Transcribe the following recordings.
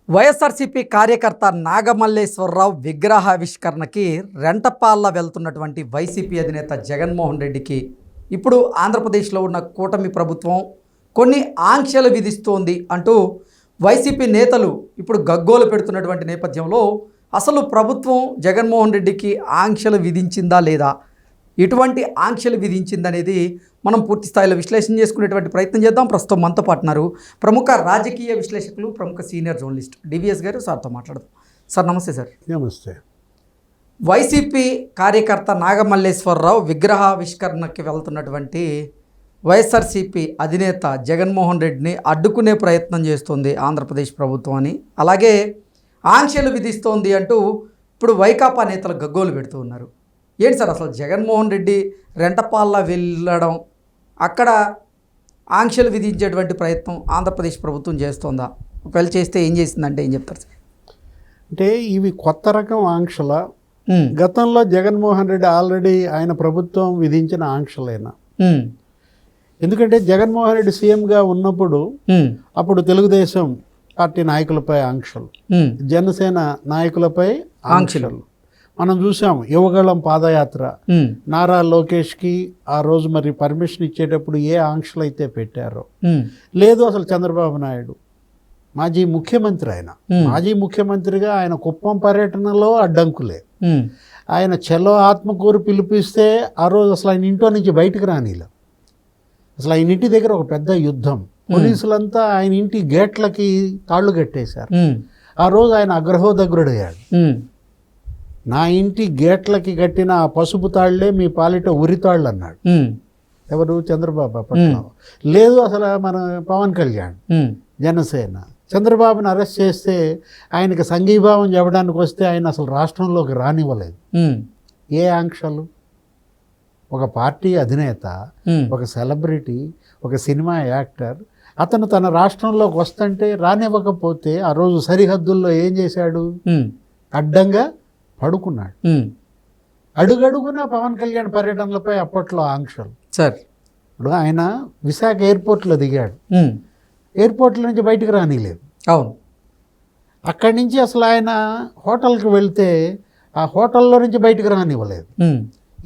వైఎస్ఆర్సీపీ కార్యకర్త నాగమల్లేశ్వరరావు విగ్రహావిష్కరణకి రెంటపాళ్ళ వెళ్తున్నటువంటి వైసీపీ అధినేత జగన్మోహన్ రెడ్డికి ఇప్పుడు ఆంధ్రప్రదేశ్లో ఉన్న కూటమి ప్రభుత్వం కొన్ని ఆంక్షలు విధిస్తోంది అంటూ వైసీపీ నేతలు ఇప్పుడు గగ్గోలు పెడుతున్నటువంటి నేపథ్యంలో అసలు ప్రభుత్వం జగన్మోహన్ రెడ్డికి ఆంక్షలు విధించిందా లేదా, ఎటువంటి ఆంక్షలు విధించిందనేది మనం పూర్తి స్థాయిలో విశ్లేషణ చేసుకునేటువంటి ప్రయత్నం చేద్దాం. ప్రస్తుతం మనతో పాటున్నారు ప్రముఖ రాజకీయ విశ్లేషకులు, ప్రముఖ సీనియర్ జర్నలిస్ట్ డివిఎస్ గారు. సార్తో మాట్లాడదాం. సార్ నమస్తే. సార్ నమస్తే. వైసీపీ కార్యకర్త నాగమల్లేశ్వరరావు విగ్రహావిష్కరణకి వెళ్తున్నటువంటి వైఎస్ఆర్సీపీ అధినేత జగన్మోహన్ రెడ్డిని అడ్డుకునే ప్రయత్నం చేస్తోంది ఆంధ్రప్రదేశ్ ప్రభుత్వం అని, అలాగే ఆంక్షలు విధిస్తోంది అంటూ ఇప్పుడు వైకాపా నేతలు గగ్గోలు పెడుతూ ఉన్నారు. ఏంటి సార్ అసలు జగన్మోహన్ రెడ్డి రెంటపాళ్ళ వెళ్ళడం, అక్కడ ఆంక్షలు విధించేటువంటి ప్రయత్నం ఆంధ్రప్రదేశ్ ప్రభుత్వం చేస్తోందా? ఒకవేళ చేస్తే ఏం చేసిందంటే ఏం చెప్తారు సార్? అంటే ఇవి కొత్త రకం ఆంక్షల, గతంలో జగన్మోహన్ రెడ్డి ఆల్రెడీ ఆయన ప్రభుత్వం విధించిన ఆంక్షలేనా? ఎందుకంటే జగన్మోహన్ రెడ్డి సీఎంగా ఉన్నప్పుడు అప్పుడు తెలుగుదేశం పార్టీ నాయకులపై ఆంక్షలు, జనసేన నాయకులపై ఆంక్షలు మనం చూసాం. యువగళం పాదయాత్ర, నారా లోకేష్కి ఆ రోజు మరి పర్మిషన్ ఇచ్చేటప్పుడు ఏ ఆంక్షలు అయితే పెట్టారో లేదు. అసలు చంద్రబాబు నాయుడు మాజీ ముఖ్యమంత్రి, మాజీ ముఖ్యమంత్రిగా ఆయన కుప్పం పర్యటనలో అడ్డంకులే. ఆయన చెలో ఆత్మకూరు పిలిపిస్తే ఆ రోజు అసలు ఆయన ఇంట్లో నుంచి బయటకు రానిలా. అసలు ఆయన ఇంటి దగ్గర ఒక పెద్ద యుద్ధం, పోలీసులంతా ఆయన ఇంటి గేట్లకి తాళ్లు కట్టేశారు. ఆ రోజు ఆయన అగ్రహోదగ్రుడయ్యాడు. నా ఇంటి గేట్లకి కట్టిన ఆ పసుపు తాళ్లే మీ పాలిట ఉరితాళ్ళు అన్నాడు. ఎవరు? చంద్రబాబు అప్పట్లో. లేదు అసలు మన పవన్ కళ్యాణ్, జనసేన చంద్రబాబుని అరెస్ట్ చేస్తే ఆయనకి సంఘీభావం చెప్పడానికి వస్తే ఆయన అసలు రాష్ట్రంలోకి రానివ్వలేదు. ఏ ఆంక్షలు? ఒక పార్టీ అధినేత, ఒక సెలబ్రిటీ, ఒక సినిమా యాక్టర్, అతను తన రాష్ట్రంలోకి వస్తుంటే రానివ్వకపోతే ఆ రోజు సరిహద్దుల్లో ఏం చేశాడు? అడ్డంగా పడుకున్నాడు. అడుగడుగునా పవన్ కళ్యాణ్ పర్యటనలపై అప్పట్లో ఆంక్షలు. సార్ ఇప్పుడు ఆయన విశాఖ ఎయిర్పోర్ట్లో దిగాడు, ఎయిర్పోర్ట్ల నుంచి బయటకు రానిలేదు. అవును. అక్కడి నుంచి అసలు ఆయన హోటల్కి వెళ్తే ఆ హోటల్లో నుంచి బయటకు రానివ్వలేదు.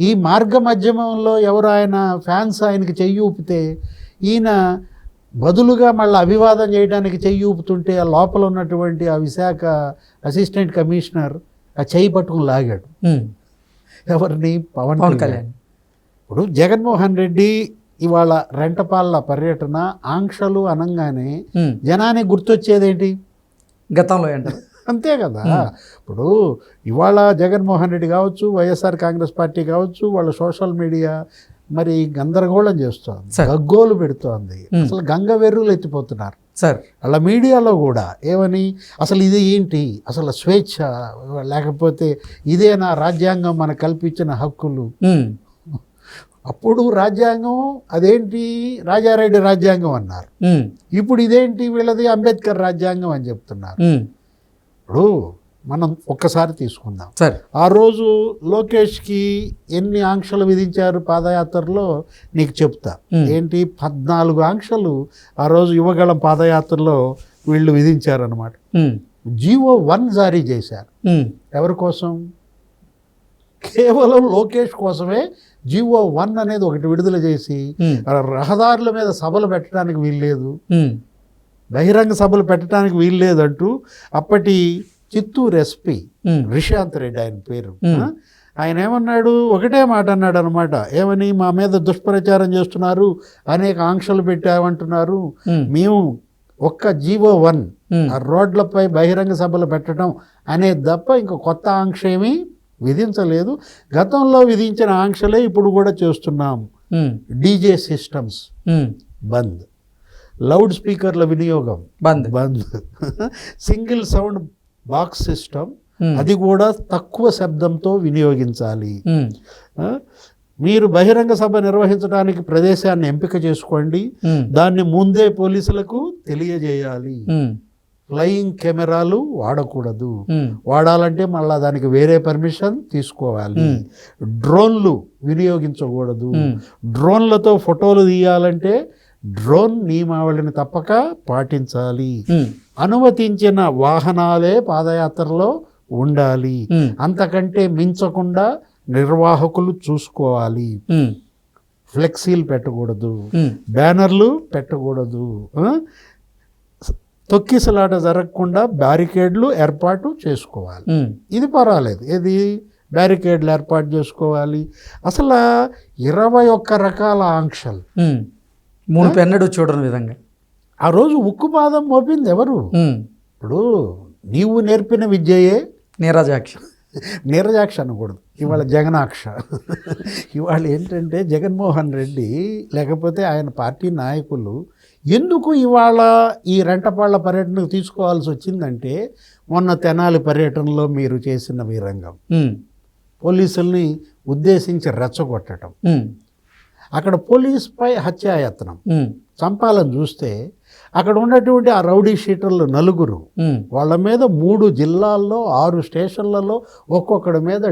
ఈ మార్గ మధ్యమంలో ఎవరు ఆయన ఫ్యాన్స్ ఆయనకి చెయ్యి ఊపితే ఈయన బదులుగా మళ్ళీ అభివాదం చేయడానికి చెయ్యి ఊపుతుంటే ఆ లోపల ఉన్నటువంటి ఆ విశాఖ అసిస్టెంట్ కమిషనర్ ఆ చెయ్యి పట్టుకుని లాగాడు. ఎవరిని? పవన్ కళ్యాణ్. ఇప్పుడు జగన్మోహన్ రెడ్డి ఇవాళ రెంటపాళ్ళ పర్యటన ఆంక్షలు అనగానే జనానికి గుర్తొచ్చేదేంటి? గతంలో ఏంటో అంతే కదా. ఇప్పుడు ఇవాళ జగన్మోహన్ రెడ్డి కావచ్చు, వైఎస్ఆర్ కాంగ్రెస్ పార్టీ కావచ్చు, వాళ్ళ సోషల్ మీడియా మరి గందరగోళం చేస్తోంది, గగ్గోలు పెడుతోంది. అసలు గంగ వెర్రులు ఎత్తిపోతున్నారు సార్. అలా మీడియాలో కూడా ఏమని, అసలు ఇది ఏంటి, అసలు స్వేచ్ఛ లేకపోతే ఇదేనా రాజ్యాంగం మనకు కల్పించిన హక్కులు? అప్పుడు రాజ్యాంగం అదేంటి రాజారెడ్డి రాజ్యాంగం అన్నారు, ఇప్పుడు ఇదేంటి వీళ్ళది అంబేద్కర్ రాజ్యాంగం అని చెప్తున్నారు. ఇప్పుడు మనం ఒక్కసారి తీసుకుందాం. ఆ రోజు లోకేష్కి ఎన్ని ఆంక్షలు విధించారు పాదయాత్రలో నీకు చెప్తా. ఏంటి? 14 ఆంక్షలు ఆ రోజు యువగళం పాదయాత్రలో వీళ్ళు విధించారనమాట. జీవో 1 జారీ చేశారు. ఎవరి కోసం? కేవలం లోకేష్ కోసమే జీవో 1 అనేది ఒకటి విడుదల చేసి రహదారుల మీద సభలు పెట్టడానికి వీల్లేదు, బహిరంగ సభలు పెట్టడానికి వీల్లేదంటూ అప్పటి చిత్తూరు ఎస్పీ రిషాంత్ రెడ్డి ఆయన పేరు, ఆయన ఏమన్నాడు? ఒకటే మాట అన్నాడు అనమాట. ఏమని? మా మీద దుష్ప్రచారం చేస్తున్నారు, అనేక ఆంక్షలు పెట్టామంటున్నారు. మేము ఒక్క జీవో 1 ఆ రోడ్లపై బహిరంగ సభలు పెట్టడం అనేది తప్ప ఇంకో కొత్త ఆంక్ష ఏమీ విధించలేదు. గతంలో విధించిన ఆంక్షలే ఇప్పుడు కూడా చేస్తున్నాం. డీజే సిస్టమ్స్ బంద్, లౌడ్ స్పీకర్ల వినియోగం బంద్, సింగిల్ సౌండ్ బాక్స్ సిస్టమ్ అది కూడా తక్కువ శబ్దంతో వినియోగించాలి. మీరు బహిరంగ సభ నిర్వహించడానికి ప్రదేశాన్ని ఎంపిక చేసుకోండి, దాన్ని ముందే పోలీసులకు తెలియజేయాలి. ఫ్లయింగ్ కెమెరాలు వాడకూడదు, వాడాలంటే మళ్ళీ దానికి వేరే పర్మిషన్ తీసుకోవాలి. డ్రోన్లు వినియోగించకూడదు, డ్రోన్లతో ఫోటోలు తీయాలంటే డ్రోన్ నియమావళిని తప్పక పాటించాలి. ఉమ్, అనుమతించిన వాహనాలే పాదయాత్రలో ఉండాలి. అంతకంటే మించకుండా నిర్వాహకులు చూసుకోవాలి. ఉమ్, ఫ్లెక్సీలు పెట్టకూడదు, ఉమ్, బ్యానర్లు పెట్టకూడదు, తొక్కిసలాట జరగకుండా బ్యారికేడ్లు ఏర్పాటు చేసుకోవాలి. ఉమ్, ఇది పర్వాలేదు. ఇది బ్యారికేడ్లు ఏర్పాటు చేసుకోవాలి. అసలు 21 రకాల ఆంక్షలు ఉమ్. మునుపెన్నడూ చూడని విధంగా. ఆ రోజు ఉక్కుపాదం మోపింది ఎవరు? ఉమ్, ఇప్పుడు నీవు నేర్పిన విద్యయే నీరజాక్ష. నీరజాక్ష అనకూడదు, ఇవాళ జగనాక్ష. ఇవాళ ఏంటంటే జగన్మోహన్ రెడ్డి లేకపోతే ఆయన పార్టీ నాయకులు ఎందుకు ఇవాళ ఈ రెంటపాళ్ల పర్యటనకు తీసుకోవాల్సి వచ్చిందంటే, మొన్న తెనాలి పర్యటనలో మీరు చేసిన వీరంగం, ఉమ్, పోలీసుల్ని ఉద్దేశించి రెచ్చగొట్టడం, ఉమ్, అక్కడ పోలీసుపై హత్యాయత్నం, ఉమ్, చంపాలని చూస్తే అక్కడ ఉన్నటువంటి ఆ రౌడీ షీటర్లు 4 ఉమ్, వాళ్ళ మీద 3 జిల్లాల్లో 6 స్టేషన్లలో ఒక్కొక్కడి మీద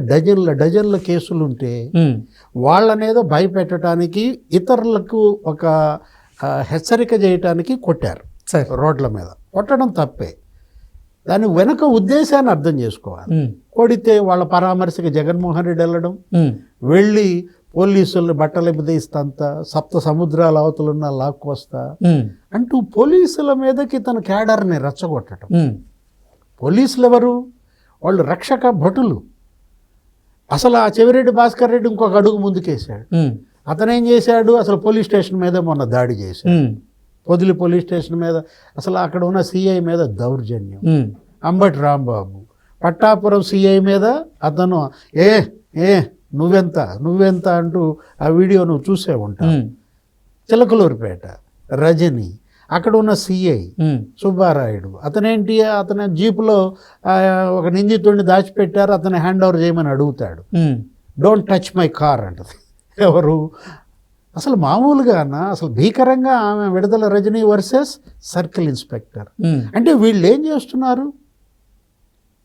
డజన్ల కేసులుంటే ఉమ్, వాళ్ళనేదో భయపెట్టడానికి, ఇతరులకు ఒక హెచ్చరిక చేయటానికి కొట్టారు. సరే. రోడ్ల మీద కొట్టడం తప్పే, దాని వెనుక ఉద్దేశాన్ని అర్థం చేసుకోవాలి. ఉమ్, కొడితే వాళ్ళ పరామర్శకి జగన్మోహన్ రెడ్డి వెళ్ళడం, ఉమ్, వెళ్ళి పోలీసుల్ని బట్టలు బిదిస్తంత, 7 సముద్రాల అవతలున్న లాక్కొస్తా ఉమ్, అంటూ పోలీసుల మీదకి తన క్యాడర్ని రెచ్చగొట్టడం. ఉమ్, పోలీసులు ఎవరు? వాళ్ళు రక్షక భటులు. అసలు ఆ చెవిరెడ్డి భాస్కర్ రెడ్డి ఇంకొక అడుగు ముందుకేశాడు. ఉమ్, అతనేం చేశాడు? అసలు పోలీస్ స్టేషన్ మీద మొన్న దాడి చేశాడు. ఉమ్, పొదిలి పోలీస్ స్టేషన్ మీద, అసలు అక్కడ ఉన్న సిఐ మీద దౌర్జన్యం. ఉమ్, అంబటి రాంబాబు పట్టాపురం సిఐ మీద అతను ఏ నువ్వెంత అంటూ ఆ వీడియో నువ్వు చూసే ఉంటావు. ఉమ్, చిలకలూరుపేట రజని, అక్కడ ఉన్న సిఐ ఉమ్, సుబ్బారాయుడు, అతని జీపులో ఒక నిందితుడిని దాచిపెట్టారు, అతని హ్యాండ్ ఓవర్ చేయమని అడుగుతాడు. ఉమ్, డోంట్ టచ్ మై కార్ అంటది. ఎవరు? అసలు మామూలుగానా? అసలు భీకరంగా ఆమె విడుదల రజనీ వర్సెస్ సర్కిల్ ఇన్స్పెక్టర్. ఉమ్, అంటే వీళ్ళు ఏం చేస్తున్నారు?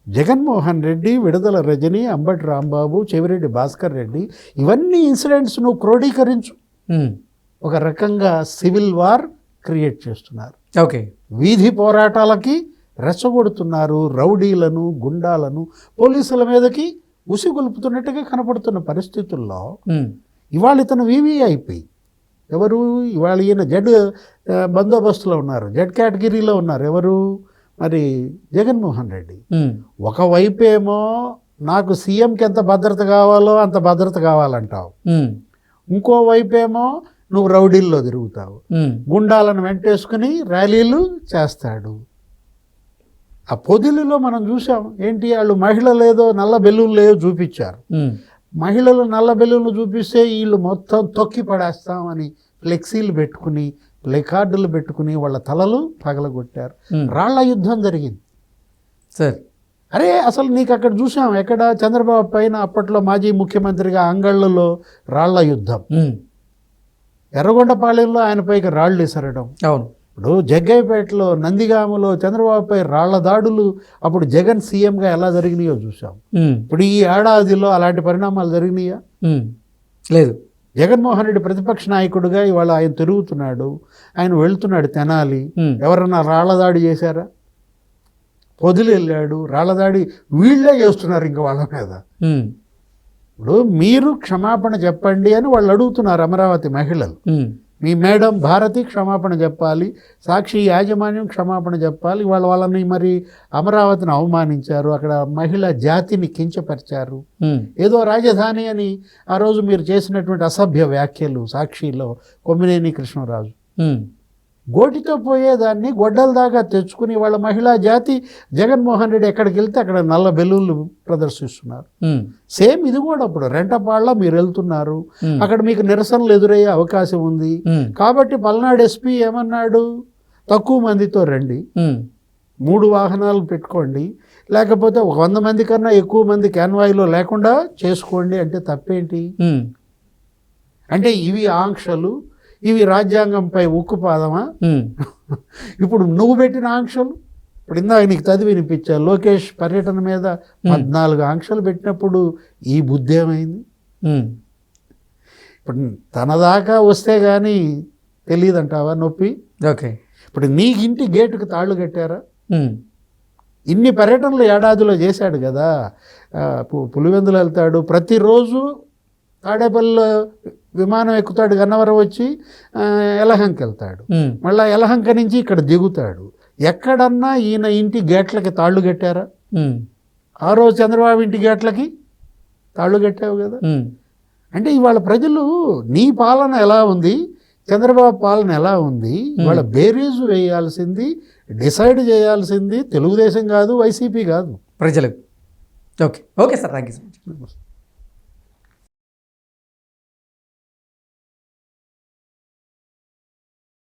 జగన్మోహన్ రెడ్డి, విడుదల రజని, అంబటి రాంబాబు, చెవిరెడ్డి భాస్కర్ రెడ్డి, ఇవన్నీ ఇన్సిడెంట్స్ నువ్వు క్రోడీకరించు. ఉమ్, ఒక రకంగా సివిల్ వార్ క్రియేట్ చేస్తున్నారు. ఓకే. వీధి పోరాటాలకి రెచ్చగొడుతున్నారు. రౌడీలను, గుండాలను పోలీసుల మీదకి ఉసిగొల్పుతున్నట్టుగా కనపడుతున్న పరిస్థితుల్లో ఉమ్, ఇవాళ ఇతను వివిఐపి ఎవరు? ఇవాళ ఈయన జడ్ బందోబస్తులో ఉన్నారు, జడ్ కేటగిరీలో ఉన్నారు. ఎవరు? మరి జగన్మోహన్ రెడ్డి. ఉమ్, ఒకవైపేమో నాకు సీఎంకి ఎంత భద్రత కావాలో అంత భద్రత కావాలంటావు, ఉమ్, ఇంకోవైపేమో నువ్వు రౌడీల్లో తిరుగుతావు, ఉమ్, గుండాలను వెంటేసుకుని ర్యాలీలు చేస్తాడు. ఆ పొదిలిలో మనం చూసాం ఏంటి, వాళ్ళు మహిళలు ఏదో నల్ల బెలూన్లు ఏదో చూపించారు. ఉమ్, మహిళలు నల్ల బెలూన్లు చూపిస్తే వీళ్ళు మొత్తం తొక్కి పడేస్తామని ఫ్లెక్సీలు పెట్టుకుని, ప్లేకార్డులు పెట్టుకుని వాళ్ళ తలలు పగలగొట్టారు. రాళ్ల యుద్ధం జరిగింది. సార్, అరే అసలు నీకు అక్కడ చూసాం, ఎక్కడ? చంద్రబాబు పైన అప్పట్లో మాజీ ముఖ్యమంత్రిగా అంగళ్ళలో రాళ్ల యుద్ధం, ఉమ్, ఎర్రగొండపాలెంలో ఆయనపైకి రాళ్ళు విసరడం. అవును. ఇప్పుడు జగ్గయ్యపేటలో, నందిగామలో చంద్రబాబుపై రాళ్ల దాడులు అప్పుడు జగన్ సీఎంగా ఎలా జరిగినాయో చూసాం. ఉమ్, ఇప్పుడు ఈ ఏడాదిలో అలాంటి పరిణామాలు జరిగినాయా? ఉమ్, లేదు. జగన్మోహన్ రెడ్డి ప్రతిపక్ష నాయకుడిగా ఇవాళ ఆయన తిరుగుతున్నాడు, ఆయన వెళ్తున్నాడు తెనాలి. ఉమ్, ఎవరన్నా రాళ్ల దాడి చేశారా? పొదిలి వెళ్ళాడు, రాళ్ల దాడి వీళ్ళే చేస్తున్నారు ఇంకా వాళ్ళ మీద. ఉమ్, ఇప్పుడు మీరు క్షమాపణ చెప్పండి అని వాళ్ళు అడుగుతున్నారు అమరావతి మహిళలు. ఉమ్, మీ మేడం భారతి క్షమాపణ చెప్పాలి, సాక్షి యాజమాన్యం క్షమాపణ చెప్పాలి. వాళ్ళని మరి అమరావతిని అవమానించారు, అక్కడ మహిళా జాతిని కించపరిచారు. ఉమ్, ఏదో రాజధాని అని ఆ రోజు మీరు చేసినటువంటి అసభ్య వ్యాఖ్యలు సాక్షిలో కొమ్మినేని కృష్ణరాజు ఉమ్, గోటితో పోయేదాన్ని గొడ్డల దాకా తెచ్చుకుని వాళ్ళ మహిళా జాతి జగన్మోహన్ రెడ్డి ఎక్కడికి వెళ్తే అక్కడ నల్ల బెలూన్లు ప్రదర్శిస్తున్నారు. ఉమ్, సేమ్ ఇది కూడా ఇప్పుడు రెంటపాళ్ళ మీరు వెళ్తున్నారు, అక్కడ మీకు నిరసనలు ఎదురయ్యే అవకాశం ఉంది. ఉమ్, కాబట్టి పల్నాడు ఎస్పీ ఏమన్నాడు? తక్కువ మందితో రండి, ఉమ్, 3 వాహనాలు పెట్టుకోండి, లేకపోతే 100 మంది కన్నా ఎక్కువ మంది కాన్వాయ్లో లేకుండా చేసుకోండి. అంటే తప్పేంటి? ఉమ్, అంటే ఇవి ఆంక్షలు, ఇవి రాజ్యాంగంపై ఉక్కుపాదమా? ఉమ్, ఇప్పుడు నువ్వు పెట్టిన ఆంక్షలు, ఇప్పుడు ఇందాక నీకు చదివి వినిపించా, లోకేష్ పర్యటన మీద 14 ఆంక్షలు పెట్టినప్పుడు ఈ బుద్ధి ఏమైంది? ఉమ్, ఇప్పుడు తన దాకా వస్తే కానీ తెలియదంటావా నొప్పి? ఓకే. ఇప్పుడు నీకు ఇంటి గేటుకు తాళ్ళు కట్టారా? ఉమ్. ఇన్ని పర్యటనలు ఏడాదిలో చేశాడు కదా. పులివెందులు వెళ్తాడు ప్రతిరోజు, తాడేపల్లి విమానం ఎక్కుతాడు, గన్నవరం వచ్చి యలహంక వెళ్తాడు, ఉమ్. మళ్ళీ యలహంక నుంచి ఇక్కడ దిగుతాడు. ఎక్కడన్నా ఈయన ఇంటి గేట్లకి తాళ్ళు కట్టారా? ఉమ్. ఆ రోజు చంద్రబాబు ఇంటి గేట్లకి తాళ్ళు కట్టావు కదా. ఉమ్. అంటే ఇవాళ ప్రజలు నీ పాలన ఎలా ఉంది, చంద్రబాబు పాలన ఎలా ఉంది, ఇవాళ బేరీజు వేయాల్సింది, డిసైడ్ చేయాల్సింది తెలుగుదేశం కాదు, వైసీపీ కాదు, ప్రజలకు. Okay. Okay sir, thank you so much.